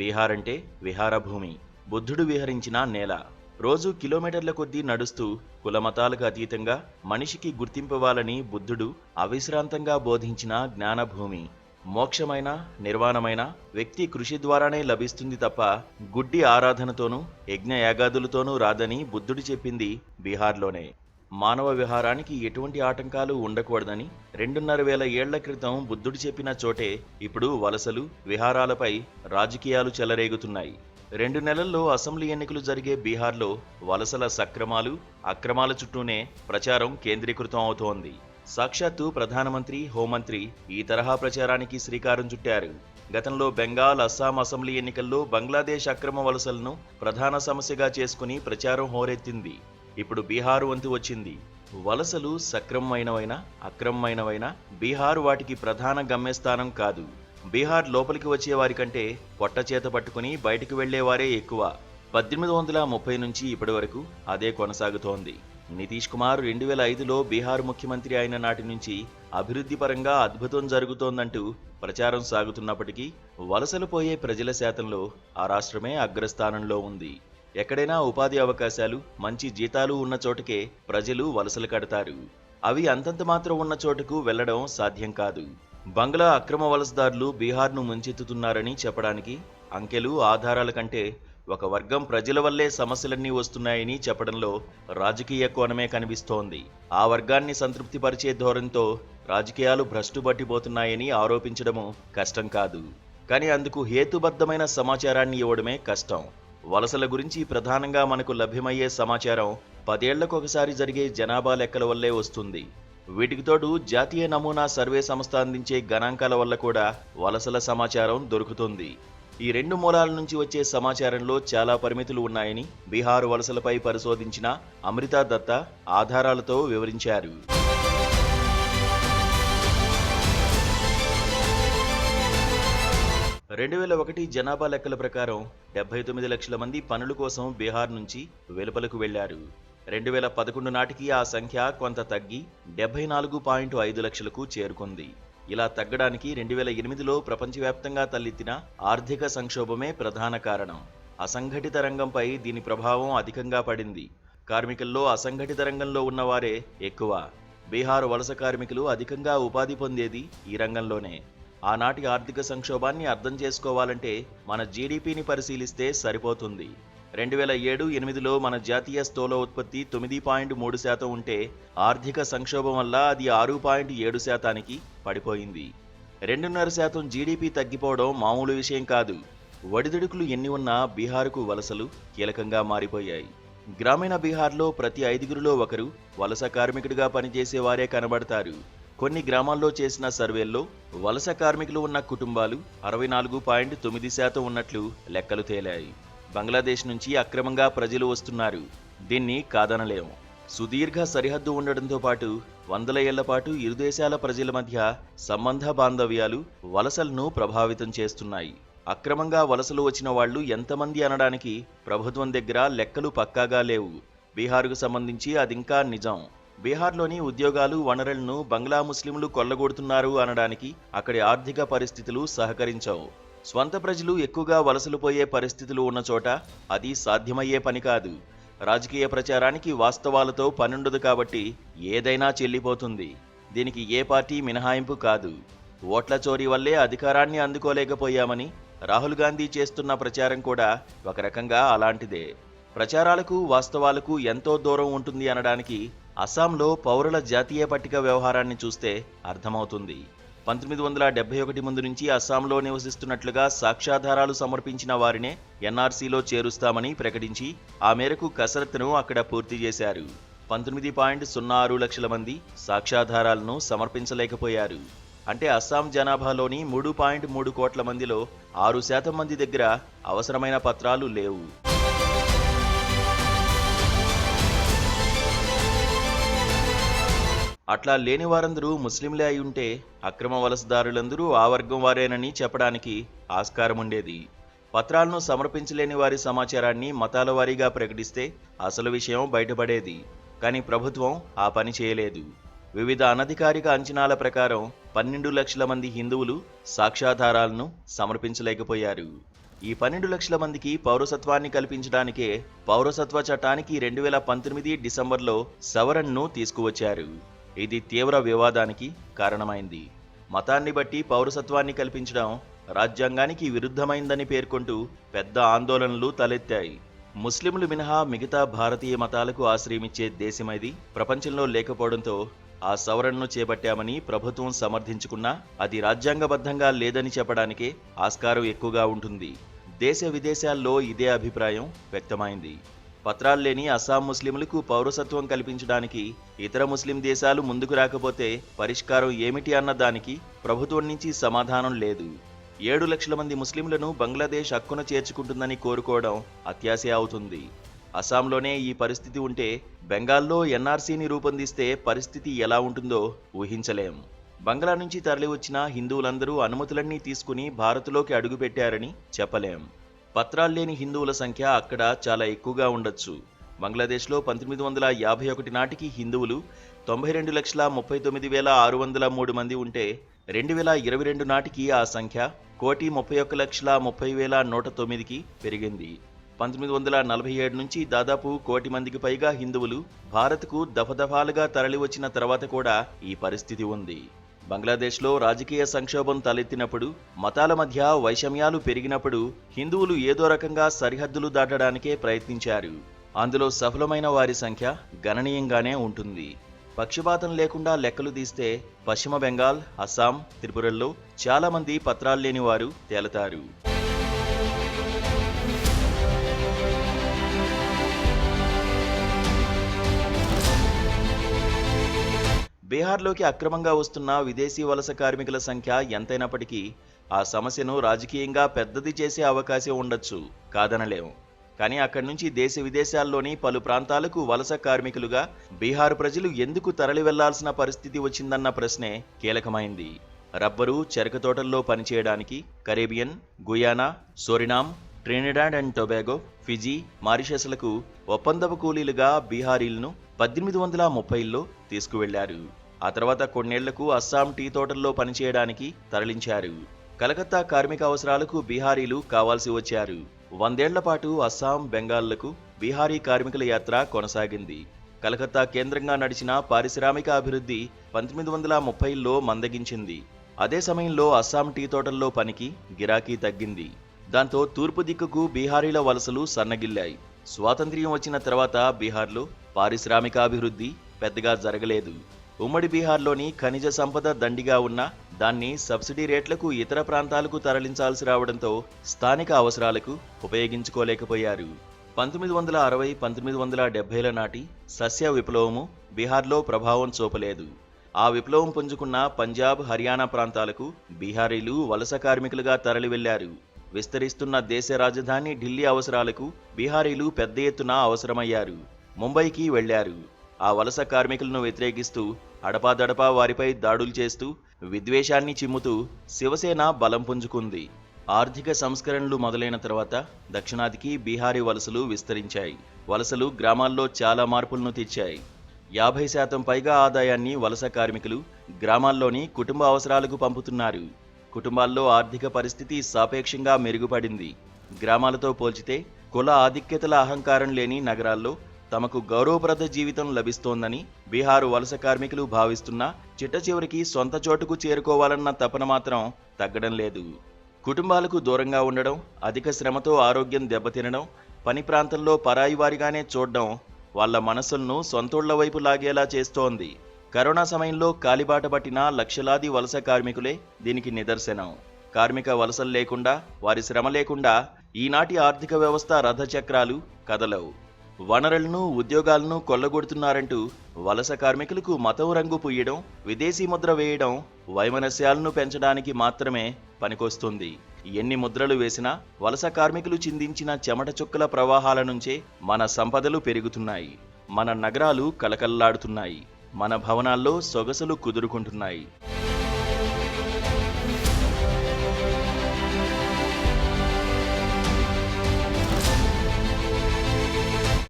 బీహార్ అంటే విహారభూమి, బుద్ధుడు విహరించిన నేల. రోజు కిలోమీటర్ల కొద్దీ నడుస్తూ కులమతాలకు అతీతంగా మనిషికి గుర్తింపివ్వాలని బుద్ధుడు అవిశ్రాంతంగా బోధించిన జ్ఞానభూమి. మోక్షమైన, నిర్వాణమైన వ్యక్తి కృషి ద్వారానే లభిస్తుంది తప్ప గుడ్డి ఆరాధనతోనూ యజ్ఞయాగాదులతోనూ రాదని బుద్ధుడు చెప్పింది బీహార్లోనే. మానవ విహారానికి ఎటువంటి ఆటంకాలు ఉండకూడదని 2500 ఏళ్ల క్రితం బుద్ధుడు చెప్పిన చోటే ఇప్పుడు వలసలు, విహారాలపై రాజకీయాలు చెలరేగుతున్నాయి. 2 నెలల్లో అసెంబ్లీ ఎన్నికలు జరిగే బీహార్లో వలసల సక్రమాలు, అక్రమాల చుట్టూనే ప్రచారం కేంద్రీకృతం అవుతోంది. సాక్షాత్తు ప్రధానమంత్రి, హోంమంత్రి ఈ తరహా ప్రచారానికి శ్రీకారం చుట్టారు. గతంలో బెంగాల్, అస్సాం అసెంబ్లీ ఎన్నికల్లో బంగ్లాదేశ్ అక్రమ వలసలను ప్రధాన సమస్యగా చేసుకుని ప్రచారం హోరెత్తింది. ఇప్పుడు బీహార్ వంతు వచ్చింది. వలసలు సక్రమమైనవైనా, అక్రమమైనవైనా బీహార్ వాటికి ప్రధాన గమ్యస్థానం కాదు. బీహార్ లోపలికి వచ్చేవారి కంటే పొట్ట చేత పట్టుకుని బయటికి వెళ్లేవారే ఎక్కువ. 1830 నుంచి ఇప్పటి వరకు అదే కొనసాగుతోంది. నితీష్ కుమార్ 2005లో బీహార్ ముఖ్యమంత్రి అయిన నాటి నుంచి అభివృద్ధి పరంగా అద్భుతం జరుగుతోందంటూ ప్రచారం సాగుతున్నప్పటికీ వలసలు పోయే ప్రజల శాతంలో ఆ రాష్ట్రమే అగ్రస్థానంలో ఉంది. ఎక్కడైనా ఉపాధి అవకాశాలు, మంచి జీతాలు ఉన్న చోటుకే ప్రజలు వలసలు కడతారు. అవి అంతంత మాత్రం ఉన్న చోటుకు వెళ్లడం సాధ్యం కాదు. బంగ్లా అక్రమ వలసదారులు బీహార్ను ముంచెత్తుతున్నారని చెప్పడానికి అంకెలు, ఆధారాల కంటే ఒక వర్గం ప్రజల వల్లే సమస్యలన్నీ వస్తున్నాయని చెప్పడంలో రాజకీయ కోణమే కనిపిస్తోంది. ఆ వర్గాన్ని సంతృప్తిపరిచే ధోరణితో రాజకీయాలు భ్రష్టు పట్టిపోతున్నాయని ఆరోపించడము కష్టం కాదు. కానీ అందుకు హేతుబద్ధమైన సమాచారాన్ని ఇవ్వడమే కష్టం. వలసల గురించి ప్రధానంగా మనకు లభ్యమయ్యే సమాచారం 10 ఏళ్లకొకసారి జరిగే జనాభా లెక్కల వల్లే వస్తుంది. వీటికి తోడు జాతీయ నమూనా సర్వే సంస్థ అందించే గణాంకాల వల్ల కూడా వలసల సమాచారం దొరుకుతుంది. ఈ 2 మూలాల నుంచి వచ్చే సమాచారంలో చాలా పరిమితులు ఉన్నాయని బీహార్ వలసలపై పరిశోధించిన అమృతా దత్తా ఆధారాలతో వివరించారు. 2001 జనాభా లెక్కల ప్రకారం 79 లక్షల మంది పనుల కోసం బీహార్ నుంచి వెలుపలకు వెళ్లారు. 2011 నాటికి ఆ సంఖ్య కొంత తగ్గి 74.5 లక్షలకు చేరుకుంది. ఇలా తగ్గడానికి 2008లో ప్రపంచవ్యాప్తంగా తలెత్తిన ఆర్థిక సంక్షోభమే ప్రధాన కారణం. అసంఘటిత రంగంపై దీని ప్రభావం అధికంగా పడింది. కార్మికుల్లో అసంఘటిత రంగంలో ఉన్నవారే ఎక్కువ. బీహార్ వలస కార్మికులు అధికంగా ఉపాధి పొందేది ఈ రంగంలోనే. ఆనాటి ఆర్థిక సంక్షోభాన్ని అర్థం చేసుకోవాలంటే మన జీడీపీని పరిశీలిస్తే సరిపోతుంది. 2007-8లో మన జాతీయ స్థూల ఉత్పత్తి 9.3% ఉంటే ఆర్థిక సంక్షోభం వల్ల అది 6.7%కి పడిపోయింది. 2.5% జీడీపీ తగ్గిపోవడం మామూలు విషయం కాదు. ఒడిదుడుకులు ఎన్ని ఉన్నా బీహార్కు వలసలు కీలకంగా మారిపోయాయి. గ్రామీణ బీహార్లో ప్రతి 5గురిలో ఒకరు వలస కార్మికుడిగా పనిచేసేవారే కనబడతారు. కొన్ని గ్రామాల్లో చేసిన సర్వేల్లో వలస కార్మికులు ఉన్న కుటుంబాలు 64.9% ఉన్నట్లు లెక్కలు తేలాయి. బంగ్లాదేశ్ నుంచి అక్రమంగా ప్రజలు వస్తున్నారు. దీన్ని కాదనలేము. సుదీర్ఘ సరిహద్దు ఉండడంతో పాటు 100 ఏళ్ల పాటు ఇరు దేశాల ప్రజల మధ్య సంబంధ బాంధవ్యాలు వలసలను ప్రభావితం చేస్తున్నాయి. అక్రమంగా వలసలు వచ్చిన వాళ్లు ఎంతమంది అనడానికి ప్రభుత్వం దగ్గర లెక్కలు పక్కాగా లేవు. బీహార్కు సంబంధించి అదింకా నిజం. బీహార్లోని ఉద్యోగాలు, వనరులను బంగ్లా ముస్లింలు కొల్లగొడుతున్నారు అనడానికి అక్కడి ఆర్థిక పరిస్థితులు సహకరించవు. స్వంత ప్రజలు ఎక్కువగా వలసలు పోయే పరిస్థితులు ఉన్న చోట అది సాధ్యమయ్యే పని కాదు. రాజకీయ ప్రచారానికి వాస్తవాలతో పనుండదు కాబట్టి ఏదైనా చెల్లిపోతుంది. దీనికి ఏ పార్టీ మినహాయింపు కాదు. ఓట్ల చోరీ వల్లే అధికారాన్ని అందుకోలేకపోయామని రాహుల్ గాంధీ చేస్తున్న ప్రచారం కూడా ఒక రకంగా అలాంటిదే. ప్రచారాలకు వాస్తవాలకు ఎంతో దూరం ఉంటుంది అనడానికి అస్సాంలో పౌరుల జాతీయ పట్టిక వ్యవహారాన్ని చూస్తే అర్థమవుతుంది. 1971 ముందు నుంచి అస్సాంలో నివసిస్తున్నట్లుగా సాక్ష్యాధారాలు సమర్పించిన వారినే ఎన్ఆర్సీలో చేరుస్తామని ప్రకటించి ఆ మేరకు కసరత్తును అక్కడ పూర్తి చేశారు. 19.06 లక్షల మంది సాక్ష్యాధారాలను సమర్పించలేకపోయారు. అంటే అస్సాం జనాభాలోని 3.3 కోట్ల మందిలో 6% మంది దగ్గర అవసరమైన పత్రాలు లేవు. అట్లా లేని వారందరూ ముస్లింలే అయి ఉంటే అక్రమ వలసదారులందరూ ఆ వర్గం వారేనని చెప్పడానికి ఆస్కారం ఉండేది. పత్రాలను సమర్పించలేని వారి సమాచారాన్ని మతాల వారీగా ప్రకటిస్తే అసలు విషయం బయటపడేది. కానీ ప్రభుత్వం ఆ పని చేయలేదు. వివిధ అనధికారిక అంచనాల ప్రకారం 12 లక్షల మంది హిందువులు సాక్ష్యాధారాలను సమర్పించలేకపోయారు. ఈ 12 లక్షల మందికి పౌరసత్వాన్ని కల్పించడానికే పౌరసత్వ చట్టానికి 2019 డిసెంబర్లో సవరణను తీసుకువచ్చారు. ఇది తీవ్ర వివాదానికి కారణమైంది. మతాన్ని బట్టి పౌరసత్వాన్ని కల్పించడం రాజ్యాంగానికి విరుద్ధమైందని పేర్కొంటూ పెద్ద ఆందోళనలు తలెత్తాయి. ముస్లింలు మినహా మిగతా భారతీయ మతాలకు ఆశ్రయమిచ్చే దేశమైది ప్రపంచంలో లేకపోవడంతో ఆ సవరణను చేపట్టామని ప్రభుత్వం సమర్థించుకున్నా అది రాజ్యాంగబద్ధంగా లేదని చెప్పడానికే ఆస్కారం ఎక్కువగా ఉంటుంది. దేశ విదేశాల్లో ఇదే అభిప్రాయం వ్యక్తమైంది. పత్రాల్లేని అస్సాం ముస్లింలకు పౌరసత్వం కల్పించడానికి ఇతర ముస్లిం దేశాలు ముందుకు రాకపోతే పరిష్కారం ఏమిటి అన్న దానికి ప్రభుత్వం నుంచి సమాధానం లేదు. 7 లక్షల మంది ముస్లింలను బంగ్లాదేశ్ హక్కున చేర్చుకుంటుందని కోరుకోవడం అత్యాశే అవుతుంది. అస్సాంలోనే ఈ పరిస్థితి ఉంటే బెంగాల్లో ఎన్ఆర్సీని రూపొందిస్తే పరిస్థితి ఎలా ఉంటుందో ఊహించలేం. బంగ్లా నుంచి తరలివచ్చిన హిందువులందరూ అనుమతులన్నీ తీసుకుని భారత్లోకి అడుగుపెట్టారని చెప్పలేం. పత్రాల్లేని హిందువుల సంఖ్య అక్కడ చాలా ఎక్కువగా ఉండొచ్చు. బంగ్లాదేశ్లో 1951 నాటికి హిందువులు 92,39,603 మంది ఉంటే 2022 నాటికి ఆ సంఖ్య 1,31,30,109కి పెరిగింది. 1947 నుంచి దాదాపు 1 కోటి మందికి పైగా హిందువులు భారత్కు దఫదఫాలుగా తరలివచ్చిన తర్వాత కూడా ఈ పరిస్థితి ఉంది. బంగ్లాదేశ్లో రాజకీయ సంక్షోభం తలెత్తినప్పుడు, మతాల మధ్య వైషమ్యాలు పెరిగినప్పుడు హిందువులు ఏదో రకంగా సరిహద్దులు దాటడానికే ప్రయత్నించారు. అందులో సఫలమైన వారి సంఖ్య గణనీయంగానే ఉంటుంది. పక్షపాతం లేకుండా లెక్కలు తీస్తే పశ్చిమ బెంగాల్, అస్సాం, త్రిపురల్లో చాలా మంది పత్రాల్లేని వారు తేలతారు. బీహార్లోకి అక్రమంగా వస్తున్న విదేశీ వలస కార్మికుల సంఖ్య ఎంతైనప్పటికీ ఆ సమస్యను రాజకీయంగా పెద్దది చేసే అవకాశం ఉండొచ్చు, కాదనలేం. కానీ అక్కడి నుంచి దేశ విదేశాల్లోని పలు ప్రాంతాలకు వలస కార్మికులుగా బీహార్ ప్రజలు ఎందుకు తరలి వెళ్లాల్సిన పరిస్థితి వచ్చిందన్న ప్రశ్నే కీలకమైంది. రబ్బరు, చెరకు తోటల్లో పనిచేయడానికి Caribbean, Guyana, Suriname, Trinidad and Tobago, Fiji, మారిషస్లకు ఒప్పందపు కూలీలుగా బీహారీలను 1830లో తీసుకువెళ్లారు. ఆ తర్వాత కొన్నేళ్లకు అస్సాం టీ తోటల్లో పనిచేయడానికి తరలించారు. కలకత్తా కార్మిక అవసరాలకు బీహారీలు కావాల్సి వచ్చారు. 100 ఏళ్ల పాటు అస్సాం, బెంగాల్లకు బీహారీ కార్మికుల యాత్ర కొనసాగింది. కలకత్తా కేంద్రంగా నడిచిన పారిశ్రామిక అభివృద్ధి 1930లో మందగించింది. అదే సమయంలో అస్సాం టీ తోటల్లో పనికి గిరాకీ తగ్గింది. దాంతో తూర్పు దిక్కుకు బీహారీల వలసలు సన్నగిల్లాయి. స్వాతంత్ర్యం వచ్చిన తర్వాత బీహార్లో పారిశ్రామికాభివృద్ధి పెద్దగా జరగలేదు. ఉమ్మడి బీహార్లోని ఖనిజ సంపద దండిగా ఉన్న దాన్ని సబ్సిడీ రేట్లకు ఇతర ప్రాంతాలకు తరలించాల్సి రావడంతో స్థానిక అవసరాలకు ఉపయోగించుకోలేకపోయారు. 1960, 1970ల నాటి సస్య విప్లవము బీహార్లో ప్రభావం చూపలేదు. ఆ విప్లవం పుంజుకున్న పంజాబ్, హర్యానా ప్రాంతాలకు బీహారీలు వలస కార్మికులుగా తరలి వెళ్లారు. విస్తరిస్తున్న దేశ రాజధాని ఢిల్లీ అవసరాలకు బీహారీలు పెద్ద ఎత్తున అవసరమయ్యారు. ముంబైకి వెళ్లారు. ఆ వలస కార్మికులను వ్యతిరేకిస్తూ అడపాదడపా వారిపై దాడులు చేస్తూ విద్వేషాన్ని చిమ్ముతూ శివసేన బలం పుంజుకుంది. ఆర్థిక సంస్కరణలు మొదలైన తర్వాత దక్షిణాదికి బీహారీ వలసలు విస్తరించాయి. వలసలు గ్రామాల్లో చాలా మార్పులను తెచ్చాయి. 50% పైగా ఆదాయాన్ని వలస కార్మికులు గ్రామాల్లోని కుటుంబ అవసరాలకు పంపుతున్నారు. కుటుంబాల్లో ఆర్థిక పరిస్థితి సాపేక్షంగా మెరుగుపడింది. గ్రామాలతో పోల్చితే కుల ఆధిక్యతల అహంకారం లేని నగరాల్లో తమకు గౌరవప్రద జీవితం లభిస్తోందని బీహారు వలస కార్మికులు భావిస్తున్నా చిట్టచివరికి సొంత చోటుకు చేరుకోవాలన్న తపన మాత్రం తగ్గడం లేదు. కుటుంబాలకు దూరంగా ఉండడం, అధిక శ్రమతో ఆరోగ్యం దెబ్బతినడం, పని ప్రాంతంలో పరాయి వారిగానే చూడడం వాళ్ల మనసులను సొంతోళ్ల వైపు లాగేలా చేస్తోంది. కరోనా సమయంలో కాలిబాట పట్టిన లక్షలాది వలస కార్మికులే దీనికి నిదర్శనం. కార్మిక వలసలు లేకుండా, వారి శ్రమ లేకుండా ఈనాటి ఆర్థిక వ్యవస్థ రథచక్రాలు కదలవు. వనరులను, ఉద్యోగాలను కొల్లగొడుతున్నారంటూ వలస కార్మికులకు మతం రంగు పుయ్యడం, విదేశీ ముద్ర వేయడం వైమనస్యాలను పెంచడానికి మాత్రమే పనికొస్తుంది. ఎన్ని ముద్రలు వేసినా వలస కార్మికులు చిందించిన చెమట చుక్కల ప్రవాహాల నుంచే మన సంపదలు పెరుగుతున్నాయి. మన నగరాలు కలకల్లాడుతున్నాయి. మన భవనాల్లో సొగసులు కుదురుకుంటున్నాయి.